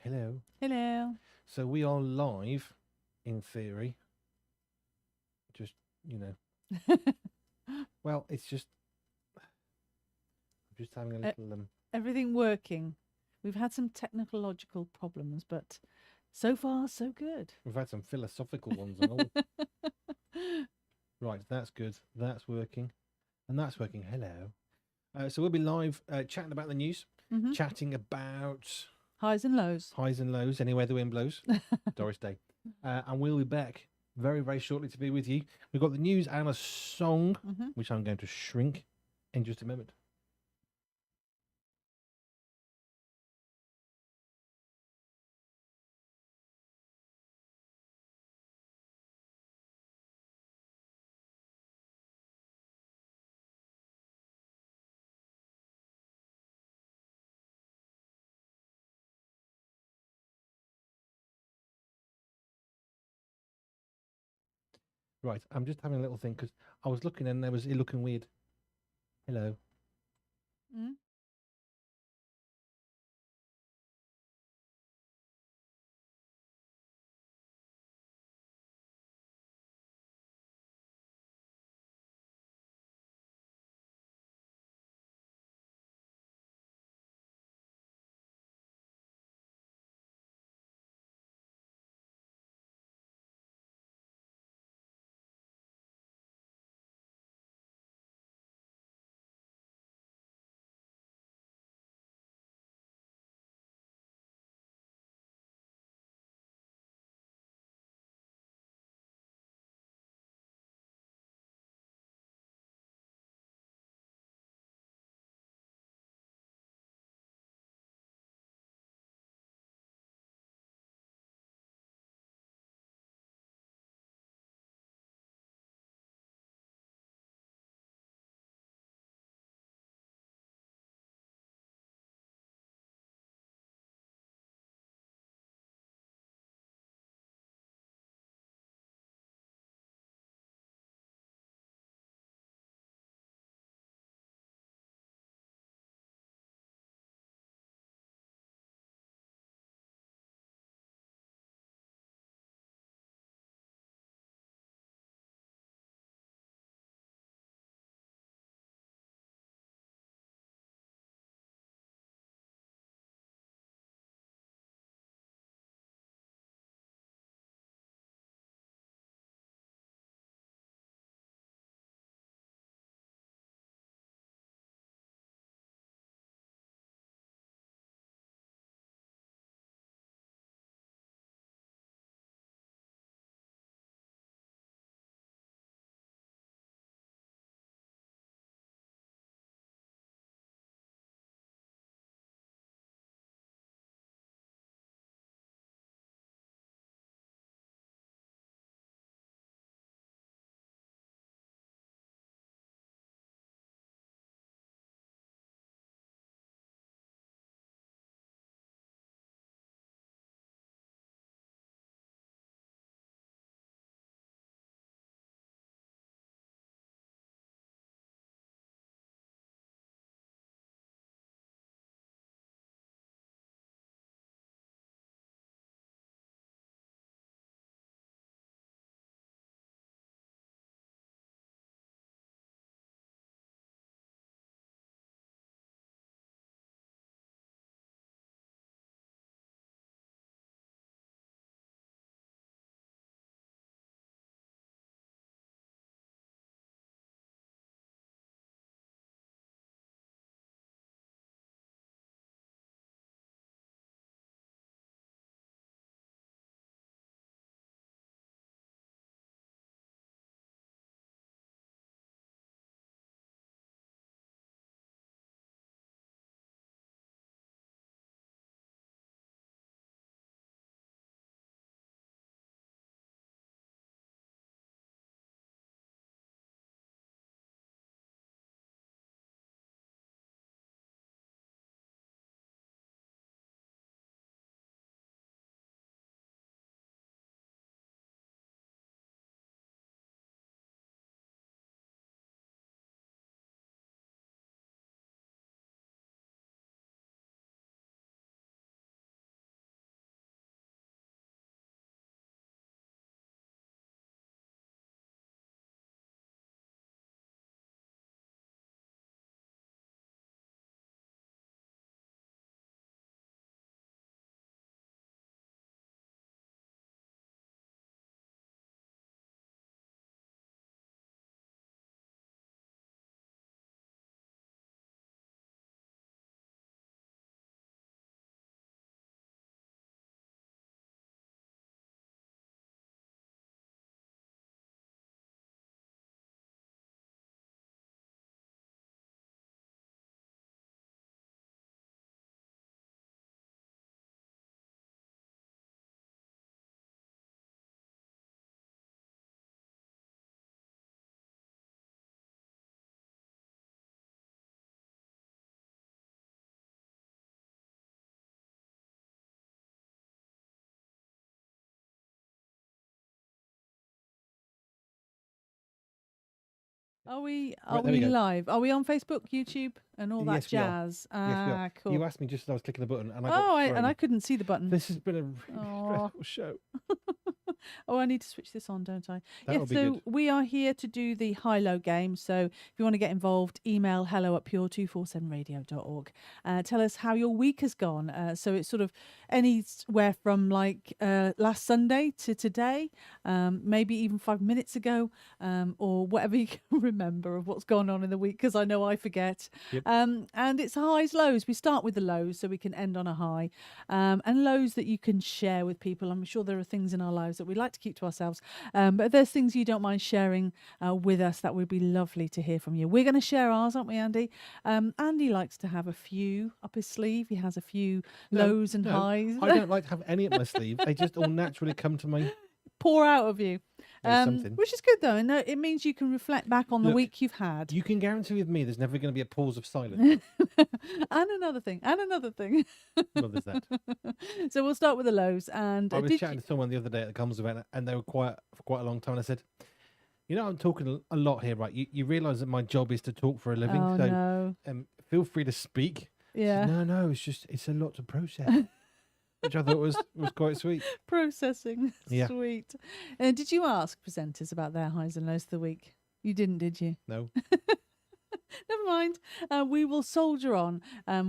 Hello. Hello. So we are live, in theory. Just, you know. Well, it's just... I'm just having a little... Everything working. We've had some technological problems, but so far, so good. We've had some philosophical ones and all. Right, that's good. That's working. And that's working. Hello. So we'll be live chatting about the news, chatting about... Highs and lows. Highs and lows, anywhere the wind blows. Doris Day. And we'll be back very, very shortly to be with you. We've got the news and a song, which I'm going to shrink in just a moment. Right, I'm just having a little thing because I was looking and it looking weird. Hello. Are we Right, there we go. live? Are we on Facebook, YouTube, and all that Yes, we are. jazz? Yes, we are. Cool. You asked me just as I was clicking the button, and I Oh, got and thrown. I couldn't see the button. This has been a really Aw. stressful show. Oh, I need to switch this on, don't I? That'll Yes, be so good. we are here to do the high-low game. So if you want to get involved, email hello@pure247radio.org. Tell us how your week has gone. So it's sort of anywhere from like last Sunday to today, maybe even 5 minutes ago, or whatever you can remember of what's gone on in the week, because I know I forget. Yep. And it's highs, lows. We start with the lows so we can end on a high, and lows that you can share with people. I'm sure there are things in our lives that we like to keep to ourselves, but if there's things you don't mind sharing with us, that would be lovely to hear from you. We're going to share ours, aren't we, Andy? Andy likes to have a few up his sleeve. He has a few lows and highs. I don't like to have any up my sleeve. They just all naturally come to me. Pour out of you, Something. which is good though, and it means you can reflect back on the Look, week you've had. You can guarantee with me there's never going to be a pause of silence. And another thing. Well, there's that. So we'll start with the lows. And I was chatting to someone the other day at the comms event, and they were quiet for quite a long time. I said, "You know, I'm talking a lot here, right? You realise that my job is to talk for a living, Oh, so no. Feel free to speak." Yeah. Said, no, it's a lot to process, which I thought was quite sweet. Processing. Yeah. Sweet. Did you ask presenters about their highs and lows of the week? You didn't, did you? No. Never mind. We will soldier on.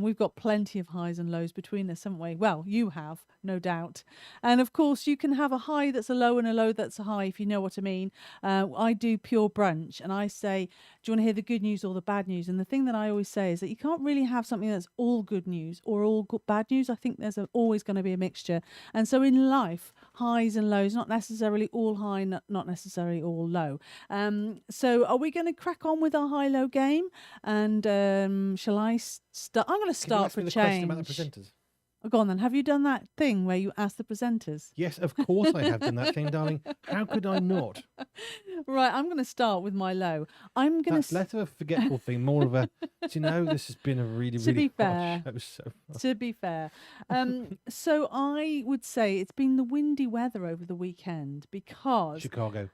We've got plenty of highs and lows between us, haven't we? Well, you have, no doubt. And of course, you can have a high that's a low and a low that's a high, if you know what I mean. I do pure brunch, and I say, do you want to hear the good news or the bad news? And the thing that I always say is that you can't really have something that's all good news or all bad news. I think there's always going to be a mixture. And so in life, highs and lows, not necessarily all high, not necessarily all low. So are we going to crack on with our high-low game? And shall I start? I'm going to start for the change. question about the presenters? Oh, go on then. Have you done that thing where you ask the presenters? Yes, of course I have done that thing, darling. How could I not? Right, I'm going to start with my low. I'm going That's less of a forgetful thing, more of a, do you know, this has been a really, To be really hard fair. show so far. To be fair. So I would say it's been the windy weather over the weekend because Chicago.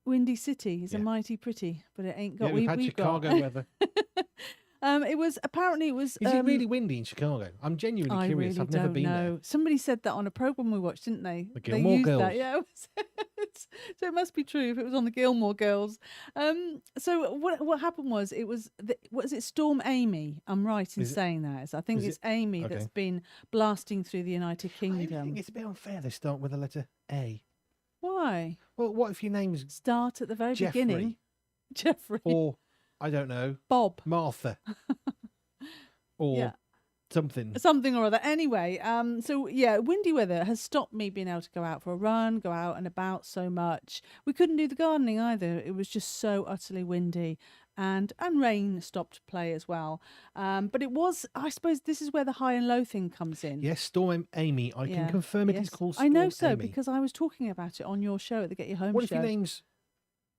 Windy City is a Yeah. mighty pretty, but it ain't got. Yeah, we've had Chicago weather. It was apparently it was. Is it really windy in Chicago? I'm genuinely I curious. really I've never don't been know. there. Somebody said that on a program we watched, didn't they? The They Gilmore used Girls. That. Yeah. So it must be true if it was on the Gilmore Girls. So what happened was was it Storm Amy? I'm right in saying that. I think it's Amy Okay. that's been blasting through the United I Kingdom. think it's a bit unfair they start with the letter A. Why? Well, what if your name's Start at the very Jeffrey? beginning. Jeffrey. Or, I don't know, Bob. Martha? Or Yeah. something or other. Anyway, so yeah, windy weather has stopped me being able to go out for a run, go out and about so much. We couldn't do the gardening either. It was just so utterly windy. And rain stopped play as well. But it was, I suppose this is where the high and low thing comes in. Yes, Storm Amy. I can confirm it is called Storm I know so, Amy. because I was talking about it on your show at the Get Your Home What show. if your name's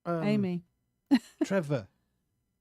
Amy. Trevor?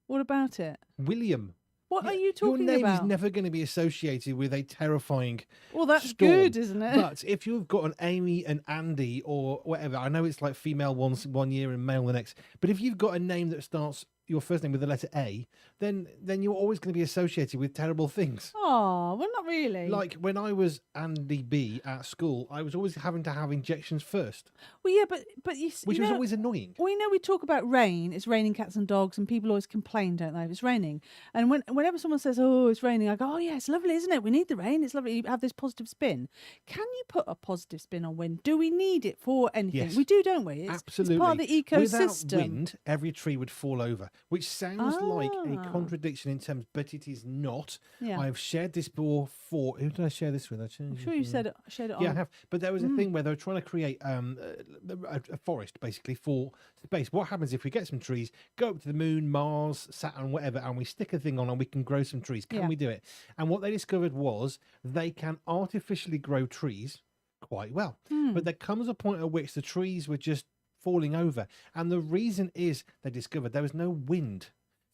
What about it? William? What are you talking Your name about? is never going to be associated with a terrifying Well, that's storm. good, isn't it? But if you've got an Amy and Andy or whatever, I know it's like female one year and male the next, but if you've got a name that starts your first name with the letter A, then you're always going to be associated with terrible things. Oh, well, not really. Like when I was Andy B at school, I was always having to have injections first, Well, yeah, but you which you was know, always annoying. we know we talk about rain. It's raining cats and dogs, and people always complain, don't they, if it's raining. And whenever someone says, "Oh, it's raining," I go, "Oh, yeah, it's lovely, isn't it? We need the rain. It's lovely." You have this positive spin. Can you put a positive spin on wind? Do we need it for anything? Yes. We do, don't we? It's Absolutely. part of the ecosystem. Without wind, every tree would fall over, which sounds like a Ah. contradiction in terms, but it is not. Yeah. I've shared this before. Who did I share this with? I'm sure you shared it on. Yeah, I have. But there was a thing where they were trying to create a forest, basically, for space. What happens if we get some trees, go up to the moon, Mars, Saturn, whatever, and we stick a thing on and we can grow some trees? Can Yeah. we do it? And what they discovered was they can artificially grow trees quite well. But there comes a point at which the trees were just falling over. And the reason is they discovered there was no wind.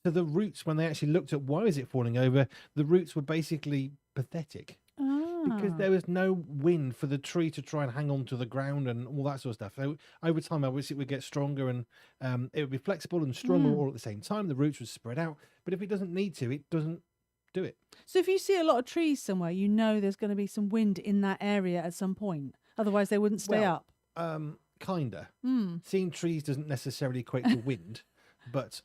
So the roots, when they actually looked at why is it falling over, the roots were basically pathetic. because there was no wind for the tree to try and hang on to the ground and all that sort of stuff. So over time, I wish it would get stronger and it would be flexible and stronger all at the same time. The roots would spread out. But if it doesn't need to, it doesn't do it. So if you see a lot of trees somewhere, you know there's going to be some wind in that area at some point. Otherwise, they wouldn't stay up. Kinda. Seeing trees doesn't necessarily equate to wind, but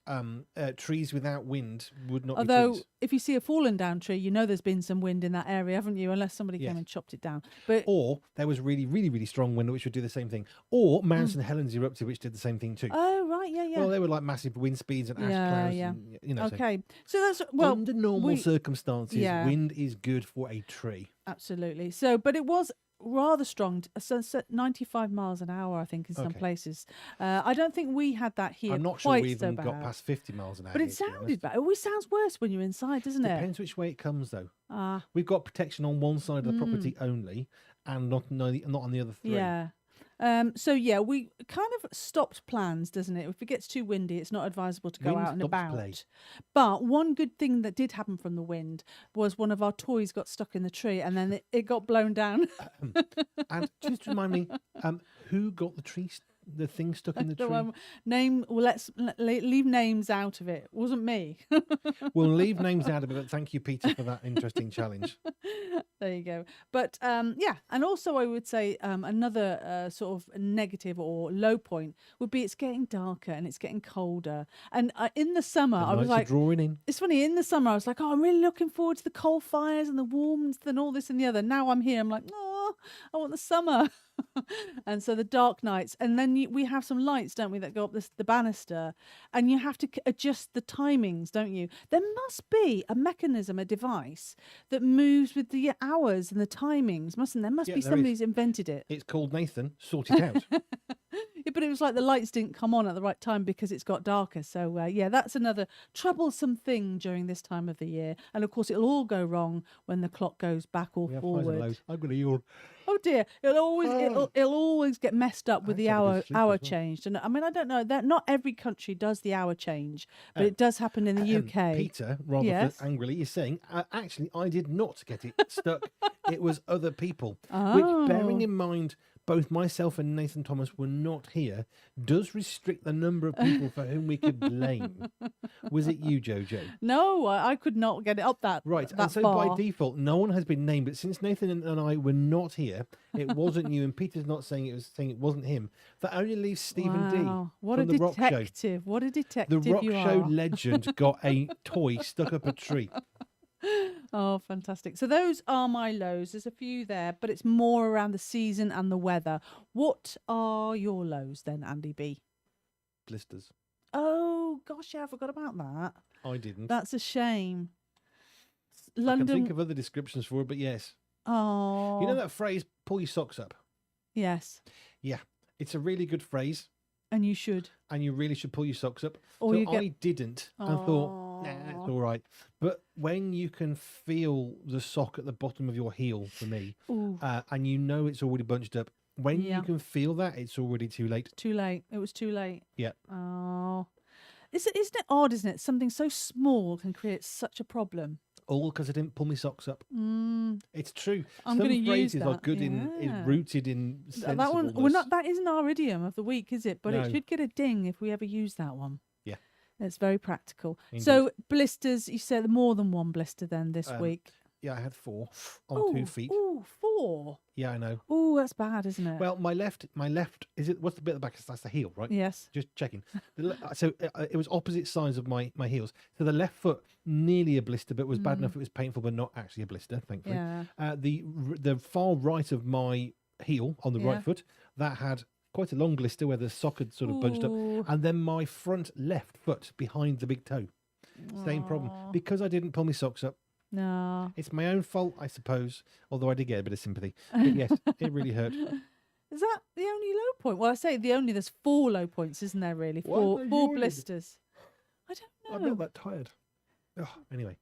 trees without wind would not be trees. If you see a fallen down tree, you know there's been some wind in that area, haven't you? Unless somebody came and chopped it down. Or there was really, really, really strong wind, which would do the same thing. Or Mount St. Helens erupted, which did the same thing too. Oh, right, yeah. Well, they were like massive wind speeds and ash clouds. And, you know, okay, so that's under normal circumstances, wind is good for a tree. Absolutely. So, but it was rather strong, 95 miles an hour, I think, in some places. I don't think we had that here. I'm not sure we even got past 50 miles an hour. But it sounded bad. It always sounds worse when you're inside, doesn't it? Depends which way it comes, though. We've got protection on one side of the property only, and not on the other three. Yeah. We kind of stopped plans, doesn't it? If it gets too windy, it's not advisable to go out and about. Play. But one good thing that did happen from the wind was one of our toys got stuck in the tree, and then it got blown down. And just remind me, who got the thing stuck in the tree? Let's leave names out of it. It wasn't me. We'll leave names out of it, but thank you, Peter, for that interesting challenge. There you go. But and also I would say another sort of negative or low point would be it's getting darker and it's getting colder. And in the summer, I was like, drawing in. It's funny, in the summer I was like, oh, I'm really looking forward to the coal fires and the warmth and all this and the other. Now I'm here, I'm like, oh, I want the summer. And so the dark nights, and then we have some lights, don't we, that go up the banister, and you have to adjust the timings, don't you? There must be a mechanism, a device that moves with the hours and the timings, mustn't there? Must be somebody who's invented it. It's called Nathan. Sort it out. But it was like the lights didn't come on at the right time because it's got darker. So, that's another troublesome thing during this time of the year. And, of course, it'll all go wrong when the clock goes back or forward. I'm going to yawn. Oh, dear. It'll always get messed up with the hour changed. And, I mean, I don't know. That not every country does the hour change, but it does happen in the UK. Peter, rather angrily, is saying, actually, I did not get it stuck. It was other people. Which, bearing in mind, both myself and Nathan Thomas were not here, does restrict the number of people for whom we could blame. Was it you, Jojo? No, I could not get it up that right. That and so far. by default, no one has been named. But since Nathan and I were not here, it wasn't you, and Peter's not saying it wasn't him. That only leaves Stephen D. What from a the Rock Show. detective! What a detective! The Rock you Show are. legend got a toy stuck up a tree. Oh, fantastic. So those are my lows. There's a few there, but it's more around the season and the weather. What are your lows then, Andy B? Blisters. Oh, gosh, yeah, I forgot about that. I didn't. That's a shame. London. I can think of other descriptions for it, but yes. Oh. You know that phrase, pull your socks up? Yes. Yeah, it's a really good phrase. And you should. And you really should pull your socks up. Or so I didn't and thought, nah, it's all right. But when you can feel the sock at the bottom of your heel, for me, and you know it's already bunched up, when you can feel that, it's already too late. Too late. It was too late. Yeah. Oh. Isn't it odd, isn't it? Something so small can create such a problem. All because I didn't pull my socks up. It's true. I'm going to use that. Some phrases are good is rooted in sensibleness. That one, that isn't our idiom of the week, is it? But it should get a ding if we ever use that one. Yeah. It's very practical. Indeed. So blisters, you said more than one blister then this week. Yeah, I had 4 on 2 feet. Oh, 4. Yeah, I know. Oh, that's bad, isn't it? Well, my left is it? What's the bit at the back? That's the heel, right? Yes. Just checking. So it was opposite sides of my heels. So the left foot nearly a blister, but was bad enough it was painful, but not actually a blister, thankfully. Yeah. The far right of my heel on the right foot that had quite a long blister where the sock had sort of bunched up, and then my front left foot behind the big toe. Same problem because I didn't pull my socks up. No. It's my own fault, I suppose, although I did get a bit of sympathy. But yes, it really hurt. Is that the only low point? Well, I say there's 4 low points, isn't there, really? Four blisters. I don't know. I'm not that tired. Oh, anyway.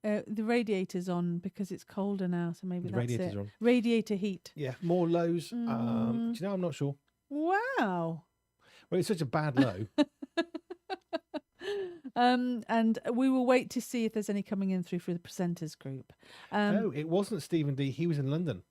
The radiator's on because it's colder now, so maybe The that's radiator's it. on. Radiator heat. Yeah, more lows. Do you know, I'm not sure. Wow. Well, it's such a bad low. And we will wait to see if there's any coming in through for the presenters group. It wasn't Stephen D. He was in London.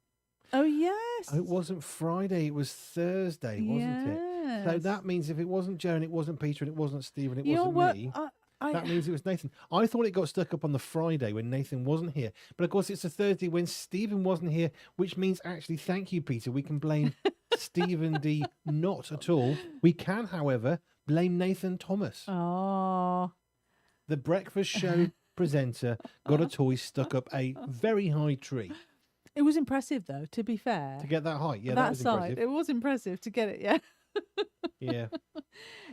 Oh, yes. Oh, it wasn't Friday. It was Thursday, wasn't it? So that means if it wasn't Joe and it wasn't Peter and it wasn't Stephen, it wasn't me. That means it was Nathan. I thought it got stuck up on the Friday when Nathan wasn't here. But of course, it's a Thursday when Stephen wasn't here, which means actually, thank you, Peter. We can blame Stephen D. not at all. We can, however, blame Nathan Thomas. Oh. The breakfast show presenter got a toy stuck up a very high tree. It was impressive, though, to be fair. To get that high. Yeah, that was side. impressive. It was impressive to get it, yeah. Yeah.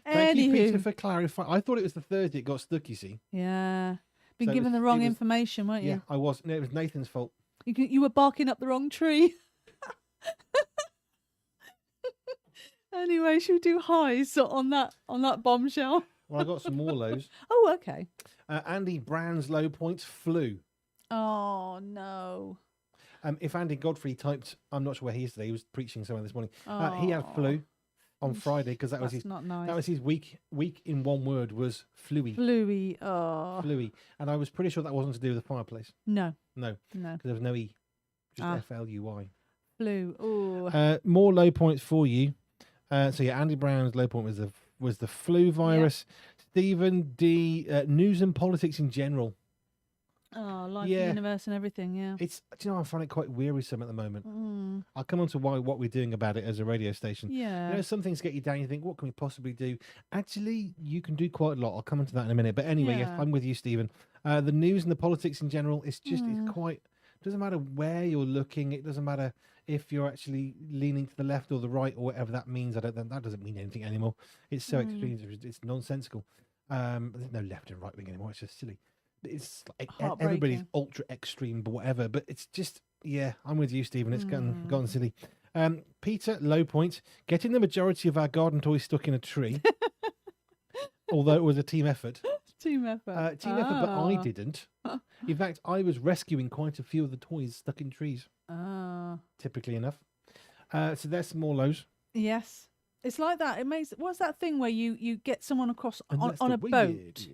Thank you, Peter, for clarifying. I thought it was the Thursday it got stuck, you see. Yeah. Been given the wrong information, weren't you? Yeah, I was. No, it was Nathan's fault. You were barking up the wrong tree. Anyway, should we do highs on that bombshell? Well, I got some more lows. Oh, okay. Andy Brown's low points flew. Oh, no. If Andy Godfrey typed, I'm not sure where he is today. He was preaching somewhere this morning. He had flu on Friday because that was his. Not nice. That was his week in one word was fluey. Fluey. Oh. Fluey, and I was pretty sure that wasn't to do with the fireplace. No. Because there was no e, just FLUY. Flu. Oh. More low points for you. So yeah, Andy Brown's low point was the flu virus. Yeah. Stephen D. News and politics in general. Oh, life, the universe, and everything. Yeah, it's. Do you know, I find it quite wearisome at the moment. I'll come on to what we're doing about it as a radio station. Yeah, you know, some things get you down. You think, what can we possibly do? Actually, you can do quite a lot. I'll come on to that in a minute. But anyway, yes, I'm with you, Stephen. The news and the politics in general. It's just it's quite. Doesn't matter where you're looking. It doesn't matter if you're actually leaning to the left or the right or whatever that means. That doesn't mean anything anymore. It's so extreme. It's nonsensical. There's no left and right wing anymore. It's just silly. It's like everybody's ultra extreme, but whatever. But it's just, I'm with you, Stephen. It's gone silly. Peter, low point, getting the majority of our garden toys stuck in a tree. Although it was a team effort. Team effort, but I didn't. In fact, I was rescuing quite a few of the toys stuck in trees. Typically enough. So there's some more lows. Yes. It's like that. It makes. What's that thing where you get someone across on a boat?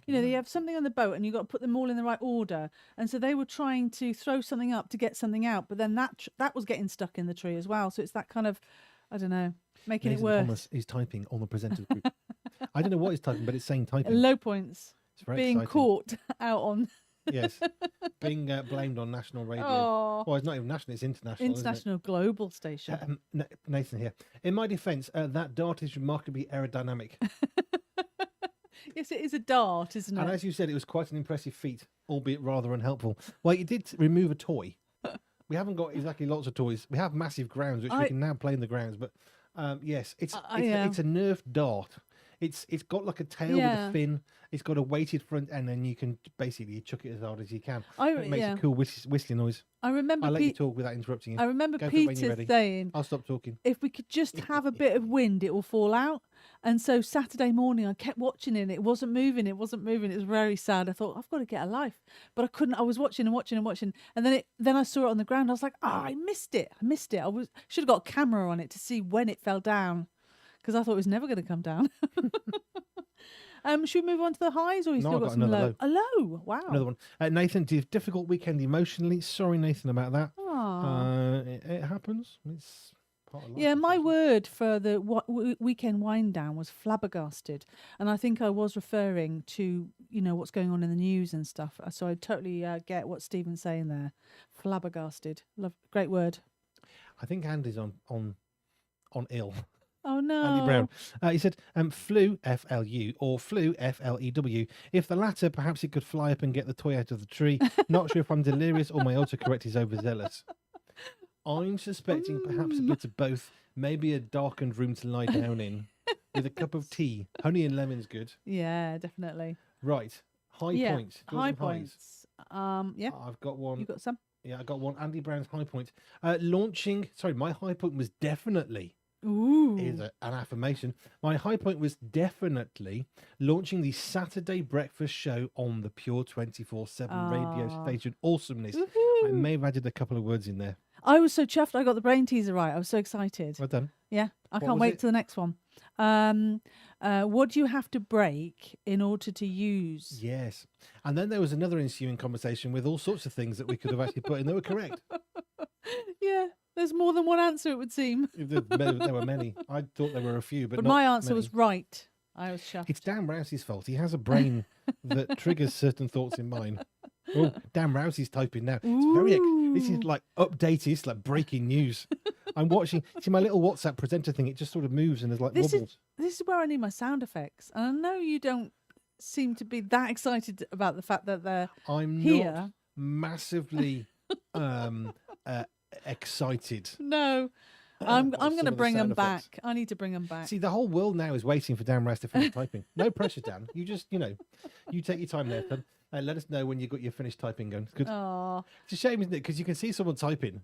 You know, they have something on the boat, and you've got to put them all in the right order. And so they were trying to throw something up to get something out, but then that was getting stuck in the tree as well. So it's that kind of, I don't know, making Nathan it worse. Thomas is typing on the presenters group. I don't know what he's typing, but it's saying typing. Low points. It's very being exciting. Caught out on. Yes, being blamed on national radio. Oh. Well, it's not even national; it's international. International, global station. Nathan here. In my defence, that dart is remarkably aerodynamic. Yes, it is a dart, isn't it? And as you said, it was quite an impressive feat, albeit rather unhelpful. Well, you did remove a toy. We haven't got exactly lots of toys. We have massive grounds, which we can now play in the grounds. But yes, it's a Nerf dart. It's got like a tail with a fin. It's got a weighted front, and then you can basically chuck it as hard as you can. It makes a cool whistling noise. I remember. I'll let you talk without interrupting you. I remember Peter saying, "I'll stop talking. If we could just have a bit of wind, it will fall out." And so Saturday morning, I kept watching it. And it wasn't moving. It was very sad. I thought, I've got to get a life, but I couldn't. I was watching and watching and watching, and then I saw it on the ground. I was like, I missed it. I should have got a camera on it to see when it fell down, because I thought it was never going to come down. Should we move on to the highs, or you still got some low? A low. Wow. Another one. Nathan, difficult weekend emotionally. Sorry, Nathan, about that. It happens. It's part of life. Yeah, my word for the weekend wind down was flabbergasted, and I think I was referring to what's going on in the news and stuff. So I totally get what Stephen's saying there. Flabbergasted. Great word. I think Andy's on ill. Oh, no. Andy Brown. He said, flew, F-L-U, or flew, F-L-E-W. If the latter, perhaps he could fly up and get the toy out of the tree. Not sure if I'm delirious or my autocorrect is overzealous. I'm suspecting perhaps a bit of both. Maybe a darkened room to lie down in with a cup of tea. Honey and lemon's good. Yeah, definitely. Right. High points. High points. Yeah. I've got one. You got some? Yeah, I got one. Andy Brown's high point. My high point was definitely... Ooh. Is an affirmation. My high point was definitely launching the Saturday breakfast show on the Pure247 radio station. Awesomeness. Woo-hoo. I may have added a couple of words in there. I was so chuffed I got the brain teaser right. I was so excited. Well done. Yeah, I What can't was wait it? to the next one. What do you have to break in order to use? Yes. And then there was another ensuing conversation with all sorts of things that we could have actually put in that were correct. Yeah, there's more than one answer, it would seem. There were many. I thought there were a few, but But not my answer many. was right. I was chuffed. It's Dan Rousey's fault. He has a brain that triggers certain thoughts in mine. Oh, Dan Rousey's typing now. It's very. This is Ooh. like updated. It's like breaking news. I'm watching. See my little WhatsApp presenter thing. It just sort of moves and is like This wobbles. is where I need my sound effects. And I know you don't seem to be that excited about the fact that they're I'm here. not massively excited. No. I'm by going some to of the bring them sound effects. back. I need to bring them back. See, the whole world now is waiting for Dan Rouse to finish typing. No pressure, Dan. You just, you take your time there, son. And let us know when you got your finished typing going. It's good. Oh, It's a shame, isn't it? Because you can see someone typing.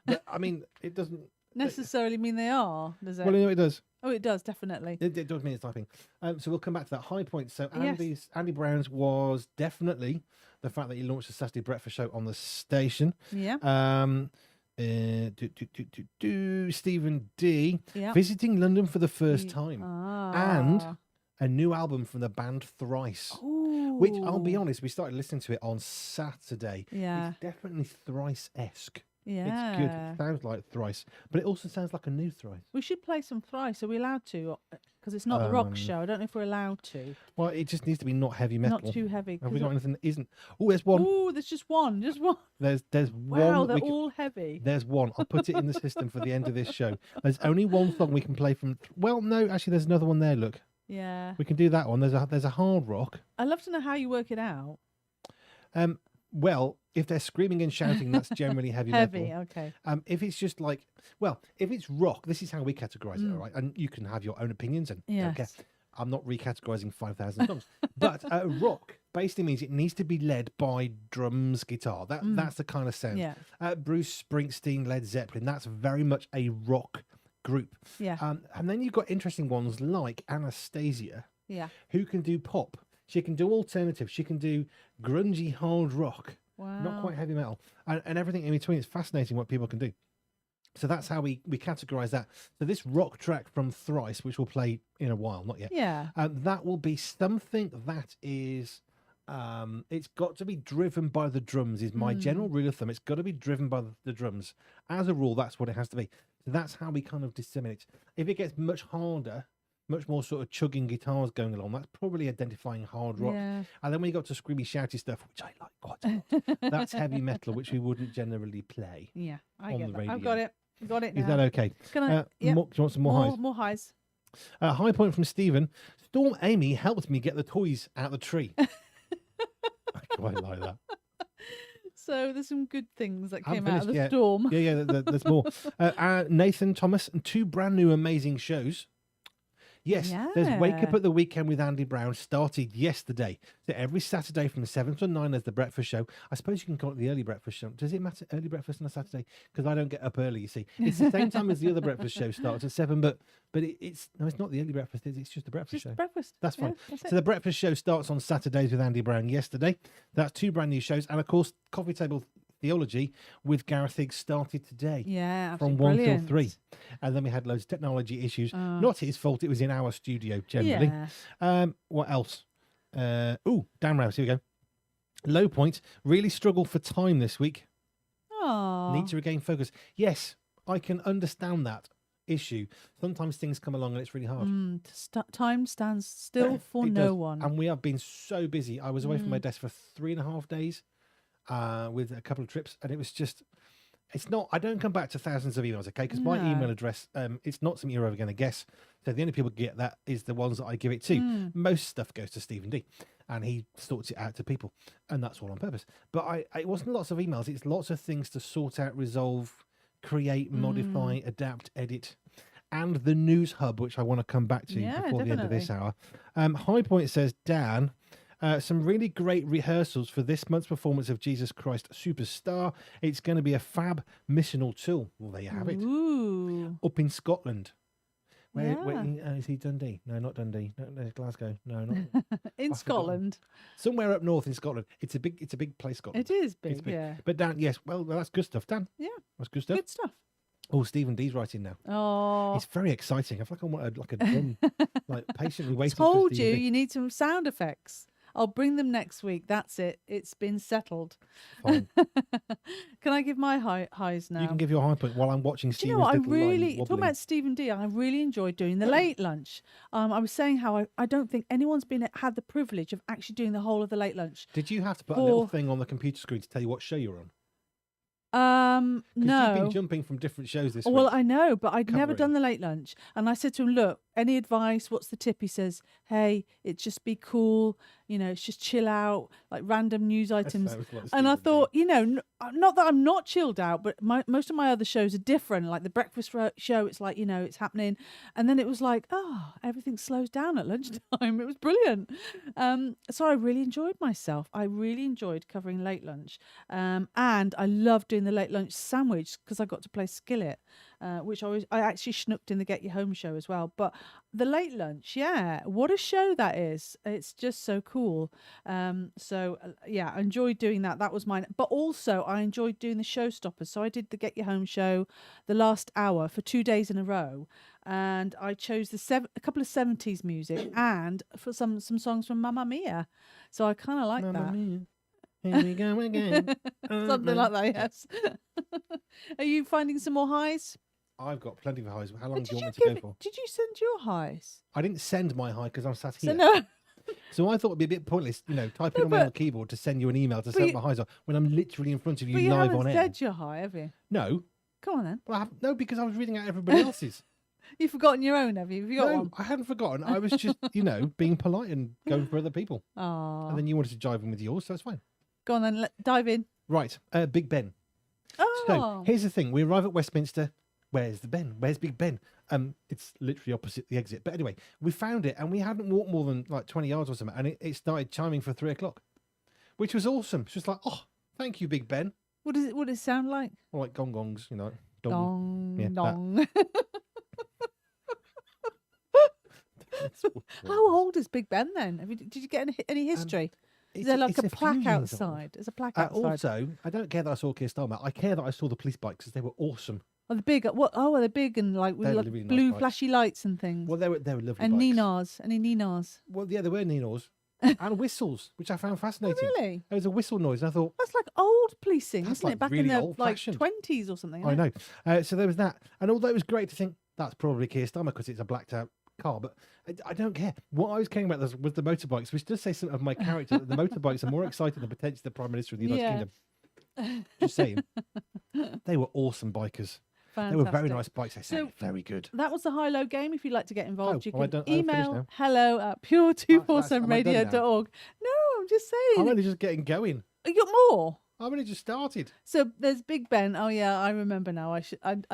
But, I mean, it doesn't. necessarily mean they are, does it? Well, it does. Oh, it does, definitely. It does mean it's typing. So we'll come back to that high point. So Yes. Andy Brown's was definitely the fact that he launched the Saturday Breakfast Show on the station. Yeah. Stephen D. Yeah. Visiting London for the first time. And Ah. a new album from the band Thrice. Ooh. Which, I'll be honest, we started listening to it on Saturday. Yeah. It's definitely Thrice-esque. Yeah. It's good. It sounds like Thrice. But it also sounds like a new Thrice. We should play some Thrice. Are we allowed to? Because it's not the rock Um, show. I don't know if we're allowed to. Well, it just needs to be not heavy metal. Not too heavy. Have we got anything that isn't? Oh, there's one. Oh, there's just one. Just one. There's Wow, one. they're we can- all heavy. There's one. I'll put it in the system for the end of this show. There's only one song we can play from. Well, no, actually, there's another one there. Look, Yeah. we can do that one. There's a hard rock. I'd love to know how you work it out. Well, if they're screaming and shouting, that's generally heavy Heavy, metal. okay. If it's just like, well, if it's rock, this is how we categorize it, all right? And you can have your own opinions and don't care. Yes. I'm not recategorizing 5,000 songs, but rock basically means it needs to be led by drums, guitar. That's the kind of sound. Yeah. Bruce Springsteen, Led Zeppelin. That's very much a rock group. Yeah. And then you've got interesting ones like Anastasia, Yeah. who can do pop. She can do alternative. She can do grungy hard rock. Wow. Not quite heavy metal, and everything in between. It's fascinating what people can do. So that's how we categorize that. So this rock track from Thrice, which we'll play in a while, not yet. Yeah. That will be something that is, it's got to be driven by the drums. Is my general rule of thumb. It's got to be driven by the drums. As a rule, that's what it has to be. So that's how we kind of disseminate. If it gets much harder, much more sort of chugging guitars going along, that's probably identifying hard rock. Yeah. And then when you got to screamy, shouty stuff, which I like quite a lot, that's heavy metal, which we wouldn't generally play. Yeah. I on get the that. I've radio. got it. Got it now. Is that okay? Can I? Yeah. Do you want some more highs? More highs. High point from Stephen. Storm Amy helped me get the toys out of the tree. I quite like that. So there's some good things that Haven't came out of the finished yet. storm. Yeah, there's more. Nathan Thomas and 2 brand new amazing shows. Yes, there's Wake Up Yeah. at the Weekend with Andy Brown started yesterday. So every Saturday from 7 to 9 there's the breakfast show. I suppose you can call it the early breakfast show. Does it matter early breakfast on a Saturday? Because I don't get up early, you see. It's the same time as the other breakfast show starts at 7, but it's not the early breakfast, it's just the breakfast show. Just breakfast. That's fine. Yeah, that's So the breakfast show starts on Saturdays with Andy Brown yesterday. That's 2 brand new shows. And of course, Coffee Table Theology with Gareth Higgs started today. Yeah, From absolutely 1 till brilliant. 3. And then we had loads of technology issues. Not his fault, it was in our studio generally. Yeah. What else? Dan Rouse, here we go. Low point, really struggle for time this week. Oh. Need to regain focus. Yes, I can understand that issue. Sometimes things come along and it's really hard. Time stands still for It no does. one. And we have been so busy. I was away from my desk for 3.5 days with a couple of trips, and it was just, it's not, I don't come back to thousands of emails, okay? Because my No. email address, it's not something you're ever going to guess. So the only people who get that is the ones that I give it to. Most stuff goes to Stephen D, and he sorts it out to people, and that's all on purpose. But it wasn't lots of emails. It's lots of things to sort out, resolve, create, modify, adapt, edit. And the news hub, which I want to come back to Yeah, before the end of this definitely. hour. High Point says, Dan, some really great rehearsals for this month's performance of Jesus Christ Superstar. It's going to be a fab missional tool. Well, there you have it. Ooh. Up in Scotland. Where Yeah. is he? Dundee? No, not Dundee. No, Glasgow. No, not In I've forgotten. Scotland. Somewhere up north in Scotland. It's a big place, Scotland. It is It's big, yeah. But Dan, yes, well, that's good stuff, Dan. Yeah. That's good stuff. Good stuff. Oh, Stephen D's writing now. Oh, It's very exciting. I feel like I'm like a drum, like patiently waiting for told Stephen D. you need some sound effects. I'll bring them next week. That's it. It's been settled. Fine. Can I give my highs now? You can give your high point while I'm watching Do you Stephen's know what? I little line really, talking wobbling. about Stephen D, I really enjoyed doing the late lunch. I was saying how I don't think anyone's had the privilege of actually doing the whole of the late lunch. Did you have to put a little thing on the computer screen to tell you what show you're on? No. You've been jumping from different shows this week. Well, I know, but I'd never Covering. done the late lunch. And I said to him, look, any advice? What's the tip? He says, hey, it's just be cool. It's just chill out, like random news items. Sounds like And I Stephen D. thought, not that I'm not chilled out, but most of my other shows are different. Like the breakfast show, it's like, it's happening. And then it was like, oh, everything slows down at lunchtime. It was brilliant. So I really enjoyed myself. I really enjoyed covering late lunch. And I loved doing the late lunch sandwich because I got to play Skillet, which I actually schnooked in the Get You Home show as well. But the late lunch, yeah, what a show that is. It's just so cool. Yeah, I enjoyed doing that. That was mine. But also I enjoyed doing the showstoppers. So I did the Get You Home show the last hour for 2 days in a row. And I chose a couple of 70s music and for some songs from Mamma Mia. So I kind of like Mamma that. Mia. Here we go again. Something like that, yes. Are you finding some more highs? I've got plenty of highs. How long do you want Did me to go for? Did you send your highs? I didn't send my high because I'm sat So here. no. So I thought it'd be a bit pointless, typing on my little keyboard to send you an email to set my highs on when I'm literally in front of you But you live haven't on air. said your high, have you? No. Come on then. Well, no, because I was reading out everybody else's. You've forgotten your own, have you? Have you got No, one? I hadn't forgotten. I was just, being polite and going for other people. Oh. And then you wanted to jive in with yours, so that's fine. Go on then. Dive in. Right, Big Ben. Oh. So here's the thing: we arrive at Westminster. Where's the Ben? Where's Big Ben? It's literally opposite the exit. But anyway, we found it, and we hadn't walked more than like 20 yards or something, and it started chiming for 3:00, which was awesome. It's just like, oh, thank you, Big Ben. What does it sound like? Or like gongs, Dong. Dong, Yeah, dong. How old is Big Ben then? Did you get any history? Is there like a plaque outside? There's a plaque outside. Also, I don't care that I saw Keir Starmer. I care that I saw the police bikes because they were awesome. Oh, the big. What? Oh, are they big and like with like really nice blue bikes. flashy lights and things? Well, they were lovely and bikes. Ninas. Any Ninas? Well, yeah, there were Ninos and whistles, which I found fascinating. Oh, really? There was a whistle noise, and I thought, That's like old policing, That's isn't like it? Back really in the like old-fashioned. 20s or something. I isn't it? know. So there was that. And although it was great to think that's probably Keir Starmer because it's a blacked out car, but I don't care. What I was caring about was the motorbikes, which does say something of my character. That the motorbikes are more exciting than potentially the Prime Minister of the United Kingdom. Just saying. They were awesome bikers. Fantastic. They were very nice bikes. They sounded So, very good. That was the high-low game. If you'd like to get involved, you well, can I'm finished email now. hello@pure247radio.org. No, I'm just I'm saying. only just getting going. You got more? I've only just started. So there's Big Ben. Oh yeah, I remember now. I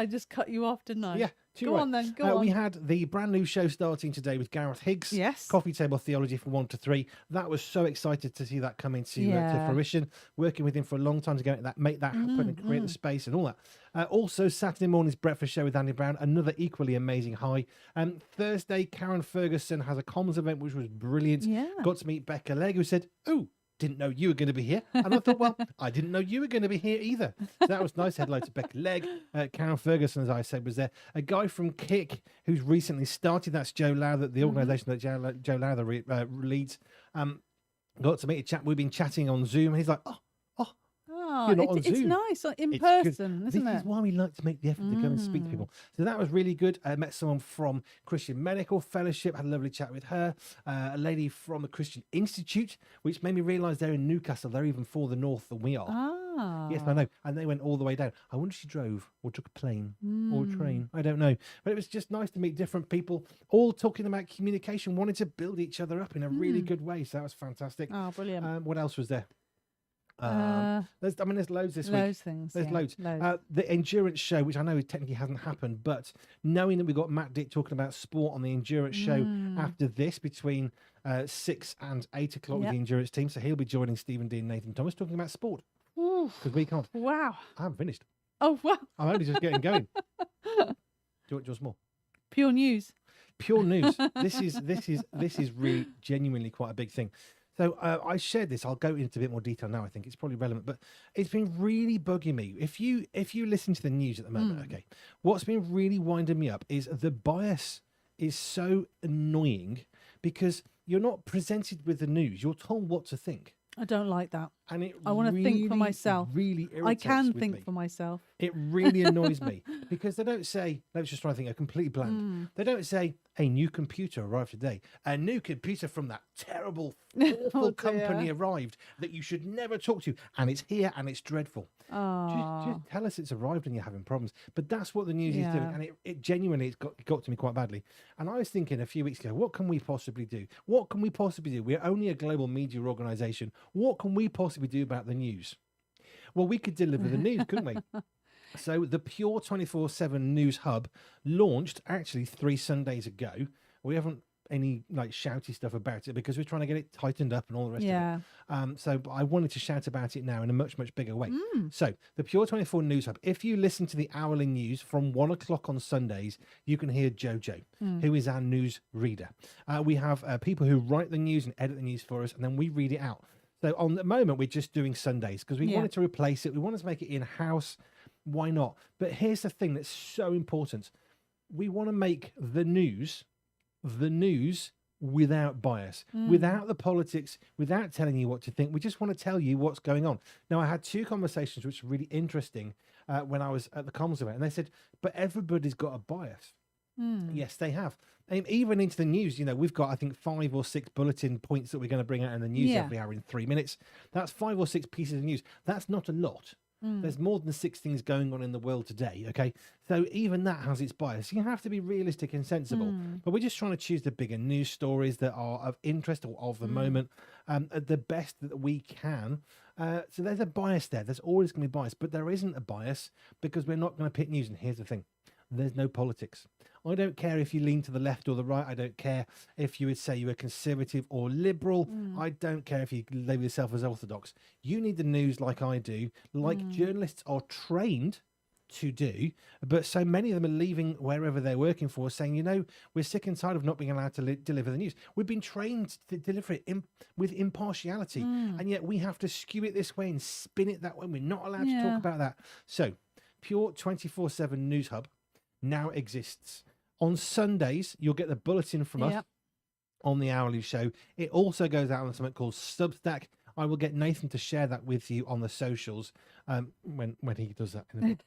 just cut you off, didn't I? Yeah. Too Go right. on then. Go on. We had the brand new show starting today with Gareth Higgs. Yes. Coffee Table Theology from 1 to 3. That was so excited to see that come into to fruition. Working with him for a long time to make that happen and create the space and all that. Also, Saturday morning's breakfast show with Andy Brown, another equally amazing high. Thursday, Karen Ferguson has a comms event which was brilliant. Yeah. Got to meet Becca Legg, who said, "Ooh, didn't know you were going to be here." And I thought, well, I didn't know you were going to be here either. So that was nice. Hello to Becca Legg. Karen Ferguson, as I said, was there. A guy from Kick who's recently started. That's Joe Lowther, the organisation that Joe Lowther leads. Got to meet a chap. We've been chatting on Zoom. And he's like, you're not on it's Zoom. nice in It's person, good. isn't This it? is why we like to make the effort to go and speak to people. So that was really good. I met someone from Christian Medical Fellowship, had a lovely chat with her. A lady from the Christian Institute, which made me realise they're in Newcastle. They're even further north than we are. Ah. Yes, I know. And they went all the way down. I wonder if she drove or took a plane or a train. I don't know. But it was just nice to meet different people, all talking about communication, wanting to build each other up in a really good way. So that was fantastic. Oh, brilliant. What else was there? There's loads this week. Loads things. There's yeah, loads. loads. The endurance show, which I know technically hasn't happened, but knowing that we've got Matt Dick talking about sport on the endurance show after this between 6 and 8 o'clock with the endurance team. So he'll be joining Stephen D and Nathan Thomas talking about sport because we can't. Wow. I haven't finished. Oh, wow. I'm only just getting going. Do you want more? Pure news. Pure news. This is really genuinely quite a big thing. So I shared this. I'll go into a bit more detail now. I think it's probably relevant, but it's been really bugging me. If you listen to the news at the moment, okay, what's been really winding me up is the bias is so annoying because you're not presented with the news. You're told what to think. I don't like that. And I want to think for myself. Really irritates I can with think me. for myself. It really annoys me because they don't say, let's just try to think, a completely bland. They don't say, a new computer arrived today. A new computer from that terrible, awful company arrived that you should never talk to. And it's here and it's dreadful. Just tell us it's arrived and you're having problems. But that's what the news is doing. And it genuinely, it's got to me quite badly. And I was thinking a few weeks ago, what can we possibly do? What can we possibly do? We're only a global media organization. What can we possibly do about the news? Well, we could deliver the news, couldn't we? So the Pure 247 News Hub launched actually 3 Sundays ago. We haven't any like shouty stuff about it because we're trying to get it tightened up and all the rest of it. So but I wanted to shout about it now in a much, much bigger way. So the Pure 24 News Hub, if you listen to the hourly news from 1 o'clock on Sundays, you can hear Jojo, who is our news reader. We have people who write the news and edit the news for us, and then we read it out. So on the moment, we're just doing Sundays because we wanted to replace it. We wanted to make it in-house. Why not? But here's the thing that's so important. We want to make the news without bias, without the politics, without telling you what to think. We just want to tell you what's going on. Now, I had 2 conversations which were really interesting when I was at the comms event, and they said, but everybody's got a bias. Yes, they have. And even into the news, you know, we've got, I think, 5 or 6 bulletin points that we're going to bring out in the news every hour in 3 minutes. That's 5 or 6 pieces of news. That's not a lot. There's more than 6 things going on in the world today, okay? So even that has its bias. You have to be realistic and sensible. But we're just trying to choose the bigger news stories that are of interest or of the moment, the best that we can. So there's a bias there. There's always going to be bias. But there isn't a bias because we're not going to pick news. And here's the thing. There's no politics. I don't care if you lean to the left or the right. I don't care if you would say you were conservative or liberal. I don't care if you label yourself as orthodox. You need the news like I do, like journalists are trained to do. But so many of them are leaving wherever they're working for, saying, you know, we're sick and tired of not being allowed to deliver the news. We've been trained to deliver it with impartiality, and yet we have to skew it this way and spin it that way. We're not allowed to talk about that. So Pure 24/7 News Hub now exists. On Sundays, you'll get the bulletin from us on the hourly show. It also goes out on something called Substack. I will get Nathan to share that with you on the socials when he does that in a bit.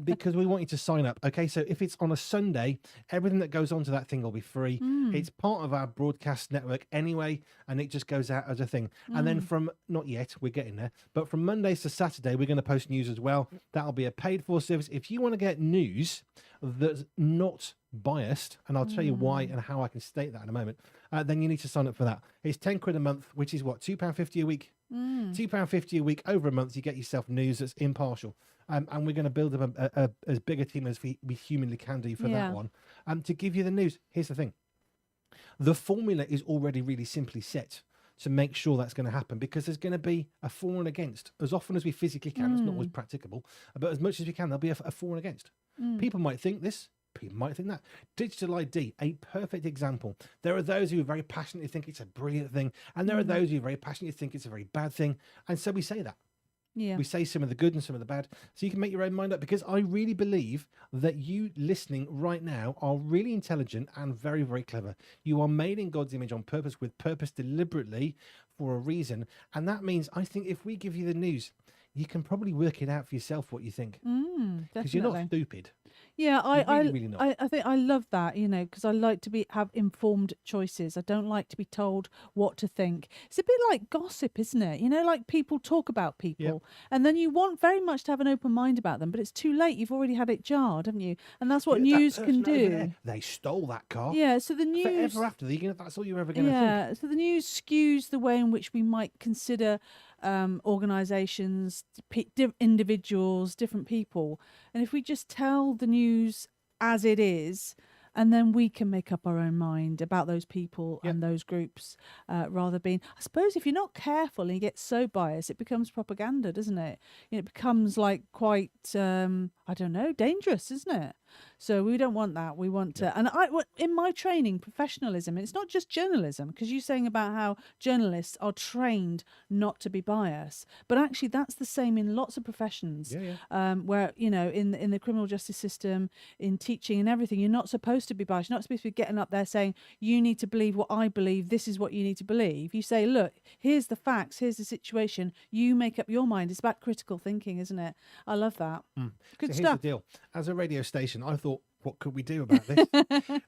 Because we want you to sign up. Okay, so if it's on a Sunday, everything that goes onto that thing will be free. It's part of our broadcast network anyway, and it just goes out as a thing. And then from, not yet, we're getting there, but from Mondays to Saturday, we're going to post news as well. That'll be a paid for service. If you want to get news that's not biased, and I'll tell you why and how I can state that in a moment, then you need to sign up for that. It's £10 a month, which is what, £2.50 a week? £2.50 a week over a month. You get yourself news that's impartial. And we're going to build up as big a team as we humanly can do for that one. To give you the news, here's the thing. The formula is already really simply set to make sure that's going to happen, because there's going to be a for and against as often as we physically can. It's not always practicable, but as much as we can, there'll be a for and against. People might think this, people might think that. Digital ID, a perfect example. There are those who very passionately think it's a brilliant thing, and there are those who very passionately think it's a very bad thing. And so we say that. We say some of the good and some of the bad, so you can make your own mind up, because I really believe that you listening right now are really intelligent and very, very clever. You are made in God's image on purpose, with purpose, deliberately, for a reason. And that means, I think, if we give you the news, you can probably work it out for yourself what you think, because you're not stupid. Yeah, really not. I think I love that, you know, because I like to have informed choices. I don't like to be told what to think. It's a bit like gossip, isn't it? You know, like people talk about people, and then you want very much to have an open mind about them, but it's too late. You've already had it jarred, haven't you? And that's what news can do. They stole that car. Yeah, so the news forever after that's all you're ever going to think. Yeah, so the news skews the way in which we might consider organizations, individuals, different people. And if we just tell the news as it is, and then we can make up our own mind about those people and those groups, rather being, I suppose, if you're not careful and you get so biased, it becomes propaganda, doesn't it? You know, it becomes like quite, I don't know, dangerous, isn't it? So we don't want that. We want to, and in my training, professionalism, it's not just journalism, because you're saying about how journalists are trained not to be biased, but actually that's the same in lots of professions. Where, you know, in the criminal justice system, in teaching and everything, you're not supposed to be biased. You're not supposed to be getting up there saying, you need to believe what I believe, this is what you need to believe. You say, look, here's the facts, here's the situation, you make up your mind. It's about critical thinking, isn't it? I love that. Good so stuff. Here's the deal. As a radio station, I thought, what could we do about this?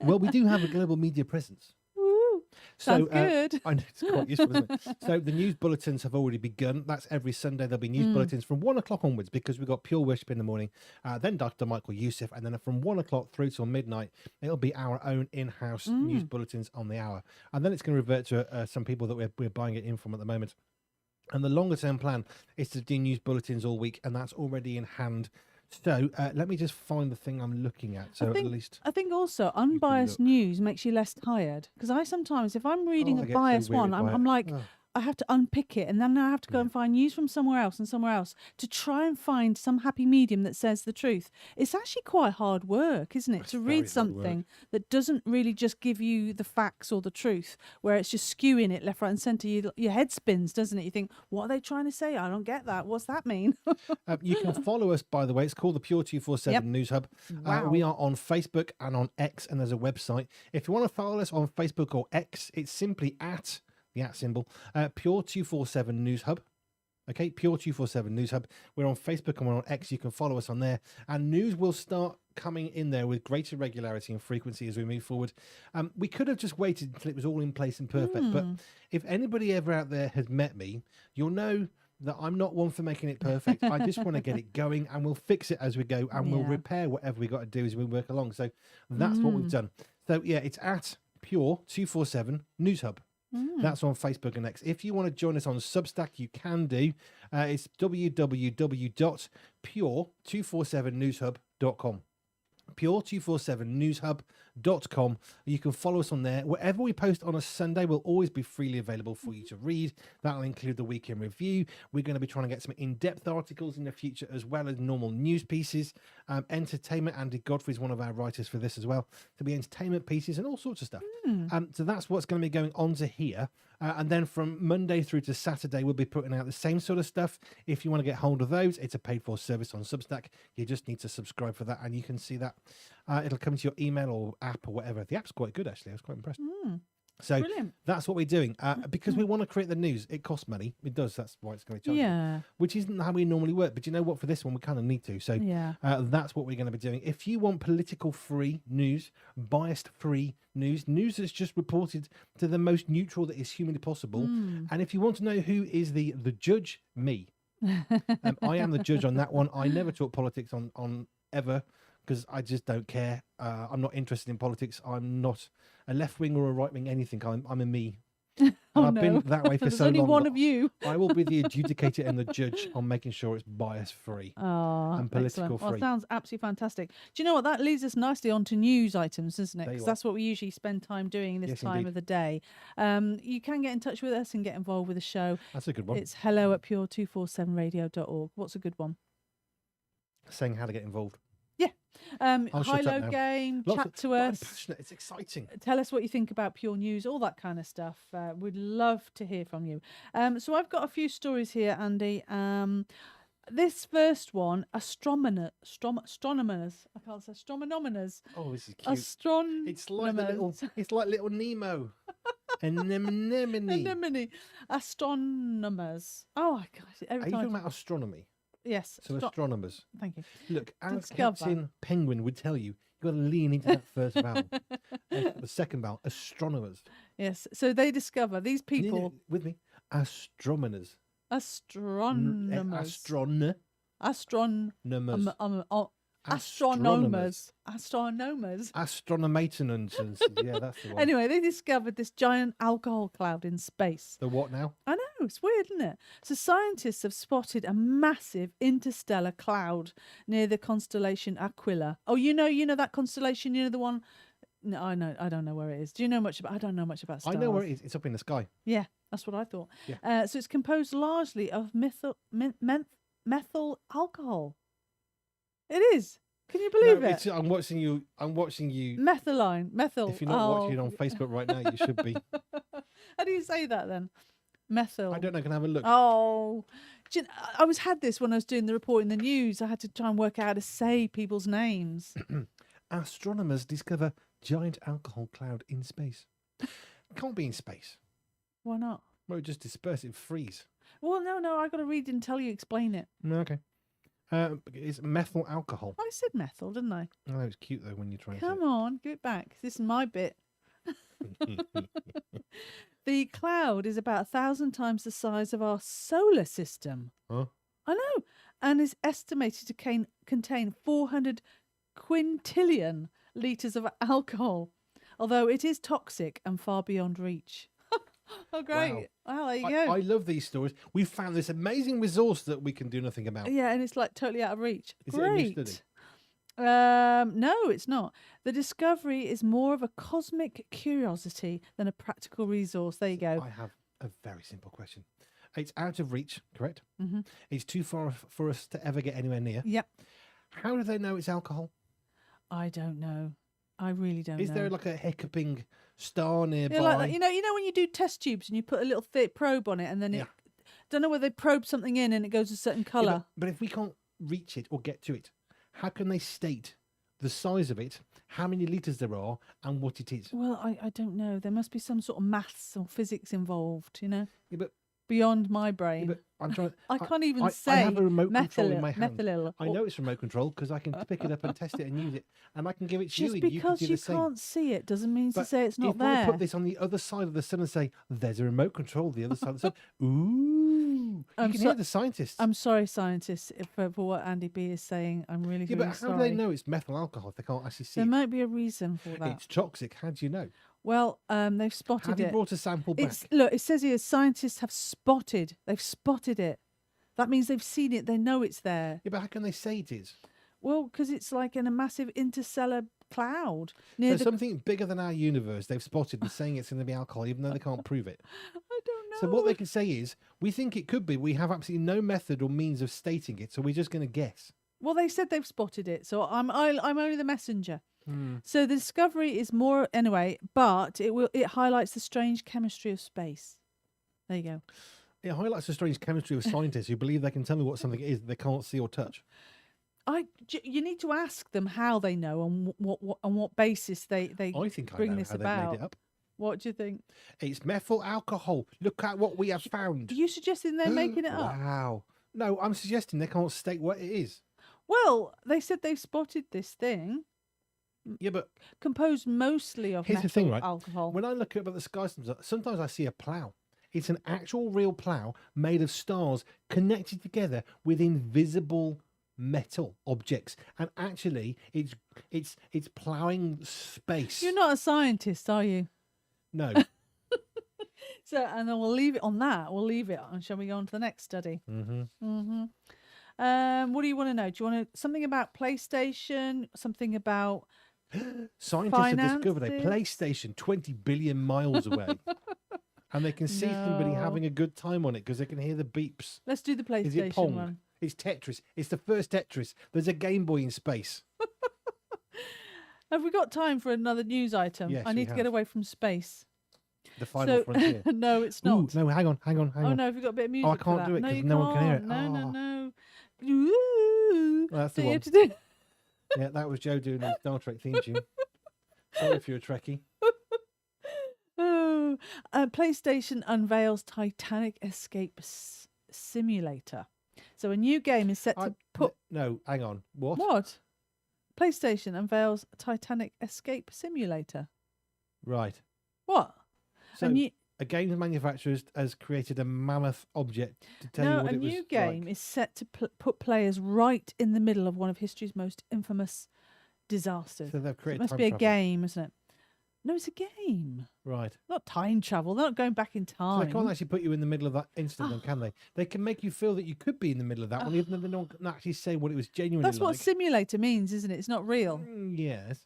Well, we do have a global media presence. Woo. Sounds good. I know, it's quite useful, isn't it? So the news bulletins have already begun. That's every Sunday. There'll be news bulletins from 1 o'clock onwards, because we've got Pure Worship in the morning, then Dr. Michael Youssef, and then from 1 o'clock through till midnight, it'll be our own in-house news bulletins on the hour. And then it's going to revert to some people that we're buying it in from at the moment. And the longer term plan is to do news bulletins all week, and that's already in hand. So let me just find the thing I'm looking at. So I think also unbiased news makes you less tired, because I sometimes, if I'm reading a biased one, I'm like, I have to unpick it, and then I have to go and find news from somewhere else and somewhere else to try and find some happy medium that says the truth. It's actually quite hard work, isn't it, to read something that doesn't really just give you the facts or the truth, where it's just skewing it left, right and centre. Your head spins, doesn't it? You think, what are they trying to say? I don't get that. What's that mean? You can follow us, by the way. It's called the Pure247 News Hub. Wow. We are on Facebook and on X, and there's a website. If you want to follow us on Facebook or X, it's simply at the @ symbol, Pure247 News Hub. Okay, Pure247 News Hub. We're on Facebook and we're on X. You can follow us on there, and news will start coming in there with greater regularity and frequency as we move forward. We could have just waited until it was all in place and perfect, but if anybody ever out there has met me, you'll know that I'm not one for making it perfect. I just want to get it going, and we'll fix it as we go, and we'll repair whatever we got to do as we work along. So that's what we've done. So yeah, it's at Pure247 News Hub. That's on Facebook and X. If you want to join us on Substack, you can do. It's www.pure247newshub.com. Pure247newshub.com. You can follow us on there. Whatever we post on a Sunday will always be freely available for you to read. That'll include the weekend review. We're going to be trying to get some in-depth articles in the future, as well as normal news pieces. Entertainment. Andy Godfrey is one of our writers for this as well. There'll be entertainment pieces and all sorts of stuff. So that's what's going to be going on to here. And then from Monday through to Saturday, we'll be putting out the same sort of stuff. If you want to get hold of those, it's a paid-for service on Substack. You just need to subscribe for that, and you can see that. It'll come to your email or app or whatever. The app's quite good, actually. I was quite impressed. So brilliant. That's what we're doing. Because we want to create the news. It costs money. It does. That's why it's going to be charged. Which isn't how we normally work. But you know what? For this one, we kind of need to. So that's what we're going to be doing. If you want political-free news, biased-free news that's just reported to the most neutral that is humanly possible, and if you want to know who is the judge, me. I am the judge on that one. I never talk politics on ever, because I just don't care. I'm not interested in politics. I'm not a left wing or a right wing anything. I'm a me. I've been that way for so long. There's only one of you. I will be the adjudicator and the judge on making sure it's bias free and political free. Well, sounds absolutely fantastic. Do you know what? That leads us nicely onto news items, doesn't it? Because that's what we usually spend time doing this time of the day. You can get in touch with us and get involved with the show. That's a good one. It's hello@pure247radio.org. What's a good one? Saying how to get involved. High-low game, chat to us. I'm passionate. It's exciting. Tell us what you think about Pure News, all that kind of stuff. We'd love to hear from you. So I've got a few stories here, Andy. This first one, astronomers. I can't say astronomers. Oh, this is cute. Astronomers. It's like little Nemo. Anemone. Astronomers. Oh, gosh. Are you talking about astronomy? Yes. So astronomers. Thank you. Look, as Captain Penguin would tell you, you've got to lean into that first vowel. The second vowel, astronomers. Yes. So they discover these people. With me. Astronomers. Astronomers. Astronomers. Astronomers. Yeah, that's the one. Anyway, they discovered this giant alcohol cloud in space. The what now? I know, it's weird, isn't it? So scientists have spotted a massive interstellar cloud near the constellation Aquila. Oh, you know that constellation, the one. No, I don't know where it is. Do you know much about? I don't know much about stars. I know where it is. It's up in the sky. Yeah, that's what I thought. Yeah. So it's composed largely of methyl alcohol. It is. Can you believe No, it? I'm watching you. Methyl. If you're not watching it on Facebook right now, you should be. How do you say that then? Methyl. I don't know. Can I have a look? Oh, I had this when I was doing the report in the news. I had to try and work out how to say people's names. Astronomers discover giant alcohol cloud in space. Can't be in space. Why not? Well, it just disperse it, freeze. Well, no. I got to read and tell you, explain it. Okay. It's methyl alcohol. I said methyl, didn't I? Oh, it's cute though when you try. Come on, give it back. This is my bit. The cloud is about 1,000 times the size of our solar system. Huh? I know, and is estimated to contain 400 quintillion litres of alcohol, although it is toxic and far beyond reach. Oh, great. Wow, there you go. I love these stories. We found this amazing resource that we can do nothing about. Yeah, and it's like totally out of reach. Is Great. it a new study? No, it's not. The discovery is more of a cosmic curiosity than a practical resource. There you go. I have a very simple question. It's out of reach, correct? Mm-hmm. It's too far for us to ever get anywhere near. Yep. How do they know it's alcohol? I don't know. I really don't know. Is there like a hiccuping star nearby? Yeah, like that. You know when you do test tubes and you put a little thick probe on it and then it, don't know whether they probe something in and it goes a certain colour. Yeah, but if we can't reach it or get to it, how can they state the size of it, how many litres there are, and what it is? Well, I don't know. There must be some sort of maths or physics involved, you know? Yeah, but beyond my brain. Yeah, but I'm trying. I can't even say. I have a remote control in my hand. methyl. I know it's remote control because I can pick it up and test it and use it, and I can give it to Just you. And because you can do the same. can't see it doesn't mean to But say it's not if there. I put this on the other side of the sun and say, "There's a remote control," the other side of the sun. Ooh, you can hear the scientists. I'm sorry, scientists, for what Andy B is saying. I'm really, yeah, really but sorry. how do they know it's methyl alcohol if they can't actually see There it? might be a reason for that. It's toxic. How do you know? Well, they've spotted Have you it. brought a sample back? Look, it says here scientists have spotted. They've spotted it. That means they've seen it. They know it's there. Yeah, but how can they say it is? Well, because it's like in a massive interstellar cloud There's something bigger than our universe. They've spotted and saying it's going to be alcohol, even though they can't prove it. I don't know. So what they can say is, we think it could be. We have absolutely no method or means of stating it, so we're just going to guess. Well, they said they've spotted it, so I'm only the messenger. So the discovery is more anyway, but it highlights the strange chemistry of space. There you go. It highlights the strange chemistry of scientists who believe they can tell me what something is that they can't see or touch. You need to ask them how they know and on what basis they I think bring I know this how about. they made it up. What do you think? It's methyl alcohol. Look at what we have found. Are you suggesting they're making it up? Wow. No, I'm suggesting they can't state what it is. Well, they said they've spotted this thing. Yeah, but composed mostly of here's the thing, right? alcohol. When I look up at the sky, sometimes I see a plough. It's an actual real plough made of stars connected together with invisible metal objects, and actually, it's ploughing space. You're not a scientist, are you? No. So, and then we'll leave it on that. We'll leave it, and shall we go on to the next study? What do you want to know? Do you want something about PlayStation? Something about Scientists have discovered a PlayStation 20 billion miles away. And they can see somebody having a good time on it because they can hear the beeps. Let's do the PlayStation Is it Pong? one. It's Tetris. It's the first Tetris. There's a Game Boy in space. Have we got time for another news item? Yes, I need to get away from space. The final frontier. No, it's not. Ooh, no, hang on. Oh, no, have you got a bit of music? I can't do it because no one can hear it. No. Ooh, Well, that's the you one. have to do. Yeah, that was Joe doing the Star Trek theme tune. Sorry if you're a Trekkie. Oh, PlayStation unveils Titanic Escape Simulator. So a new game is set to put. No, hang on. What? What? PlayStation unveils Titanic Escape Simulator. Right. What? So a game manufacturer has created a mammoth object to tell you what it was. A new game is set to put players right in the middle of one of history's most infamous disasters. So they've created. It must be a game, isn't it? No, it's a game. Right. Not time travel. They're not going back in time. So they can't actually put you in the middle of that instant, then, can they? They can make you feel that you could be in the middle of that one, even though they don't actually say what it was genuinely That's like. what simulator means, isn't it? It's not real. Yes.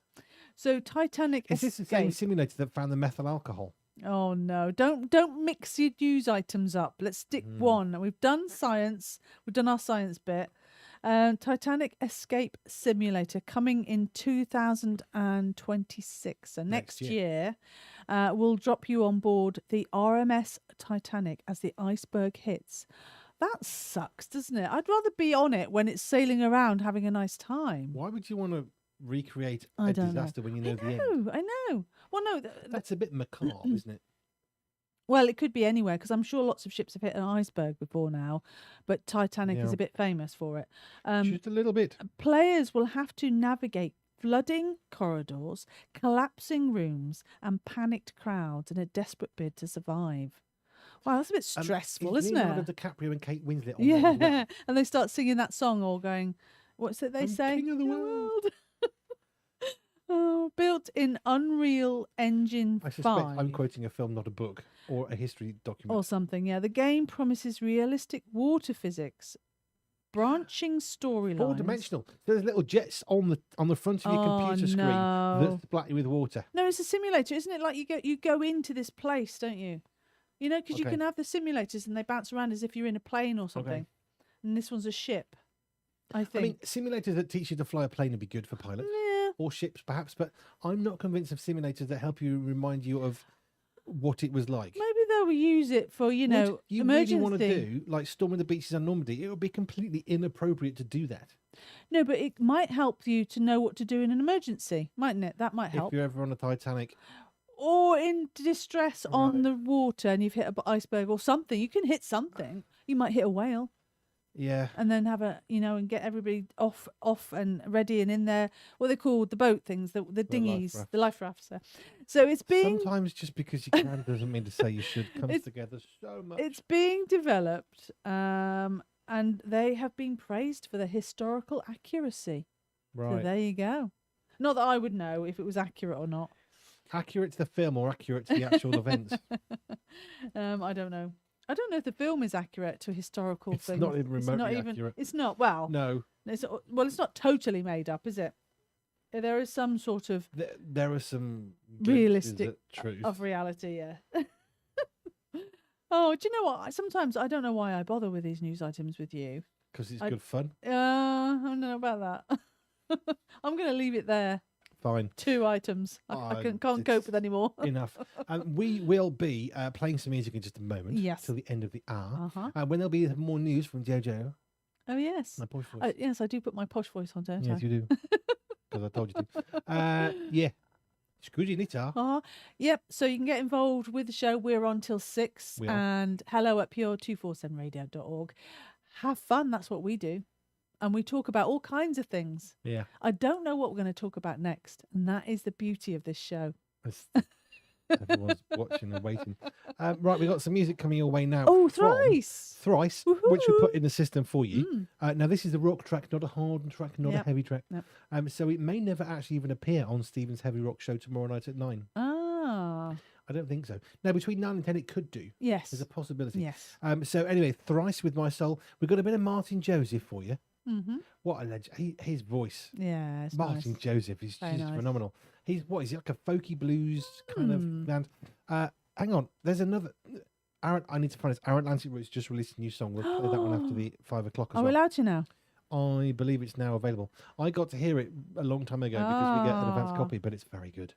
So Titanic Is this the same simulator that found the methyl alcohol? Oh no! Don't mix your news items up. Let's stick one. We've done science. We've done our science bit. Titanic Escape Simulator coming in 2026. So next year, will drop you on board the RMS Titanic as the iceberg hits. That sucks, doesn't it? I'd rather be on it when it's sailing around having a nice time. Why would you want to recreate a disaster when you know the end? I know. Well, no. That's a bit macabre, isn't it? Well, it could be anywhere, because I'm sure lots of ships have hit an iceberg before now, but Titanic is a bit famous for it. Just a little bit. Players will have to navigate flooding corridors, collapsing rooms, and panicked crowds in a desperate bid to survive. Wow, that's a bit stressful, isn't it? Leonardo DiCaprio and Kate Winslet on there as well. And they start singing that song or going, what's it they say? King of the world. Oh, built in Unreal Engine 5. I suspect I'm quoting a film, not a book, or a history document. Or something, yeah. The game promises realistic water physics, branching storylines. Four-dimensional. So there's little jets on the front of your computer screen that splat you with water. No, it's a simulator, isn't it? Like you go into this place, don't you? You know, because you can have the simulators and they bounce around as if you're in a plane or something. Okay. And this one's a ship, I think. I mean, simulators that teach you to fly a plane would be good for pilots. Yeah. Or ships, perhaps. But I'm not convinced of simulators that help you remind you of what it was like. Maybe they'll use it for, emergency. You really want to do, like Storming the Beaches on Normandy, it would be completely inappropriate to do that. No, but it might help you to know what to do in an emergency, mightn't it? That might help. If you're ever on a Titanic. Or in distress on the water and you've hit an iceberg or something. You can hit something. You might hit a whale. Yeah. And then have and get everybody off and ready and in there. What they call the boat things, the dinghies, the life rafts. So it's being... Sometimes just because you can doesn't mean to say you should. Comes together so much. It's being developed and they have been praised for their historical accuracy. Right. So there you go. Not that I would know if it was accurate or not. Accurate to the film or accurate to the actual events? I don't know. I don't know if the film is accurate to historical things. It's not even remotely accurate. It's not. Well, no. It's not totally made up, is it? There is some sort of there are some realistic truth of reality. Yeah. Oh, do you know what? Sometimes I don't know why I bother with these news items with you. Because it's good fun. I don't know about that. I'm going to leave it there. Fine. 2 items. I can't cope with any more. Enough. We will be playing some music in just a moment. Yes. Till the end of the hour. Uh-huh. When there'll be more news from Jojo. Oh, yes. My posh voice. Yes, I do put my posh voice on, don't I? Yes, you do. Because I told you to. Yeah. Scrooge Nita. Yep. So you can get involved with the show. We're on till 6. And hello at Pure247Radio.org. Have fun. That's what we do. And we talk about all kinds of things. Yeah. I don't know what we're going to talk about next. And that is the beauty of this show. Everyone's watching and waiting. Right, we've got some music coming your way now. Oh, Thrice. Thrice, which we put in the system for you. Now, this is a rock track, not a hard track, not a heavy track. Yep. So it may never actually even appear on Stephen's Heavy Rock Show tomorrow night at 9. Ah. I don't think so. No, between 9 and 10 it could do. Yes. There's a possibility. Yes. So anyway, Thrice with My Soul. We've got a bit of Martin Joseph for you. Mm-hmm. What a legend. His voice. Yeah, it's Martin Joseph is just phenomenal. He's like a folky blues kind of band. Hang on, there's another. I need to find this. Our Atlantic Roots just released a new song. We'll play that one after the 5 o'clock as well. Are we allowed to now? I believe it's now available. I got to hear it a long time ago because we get an advance copy, but it's very good.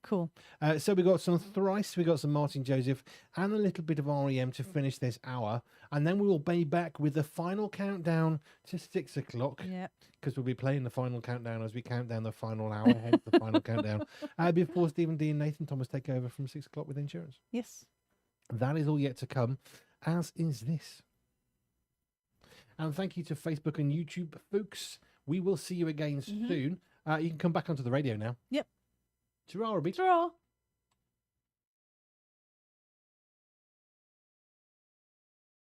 Cool. So we got some Thrice, we got some Martin Joseph, and a little bit of REM to finish this hour, and then we will be back with the final countdown to 6 o'clock. Yeah. Because we'll be playing the final countdown as we count down the final hour, hence the final countdown. Before Stephen D and Nathan Thomas take over from 6 o'clock with Insurance. Yes. That is all yet to come, as is this. And thank you to Facebook and YouTube, folks. We will see you again soon. You can come back onto the radio now. Yep. Ta-ra, Robbie. Ta-ra.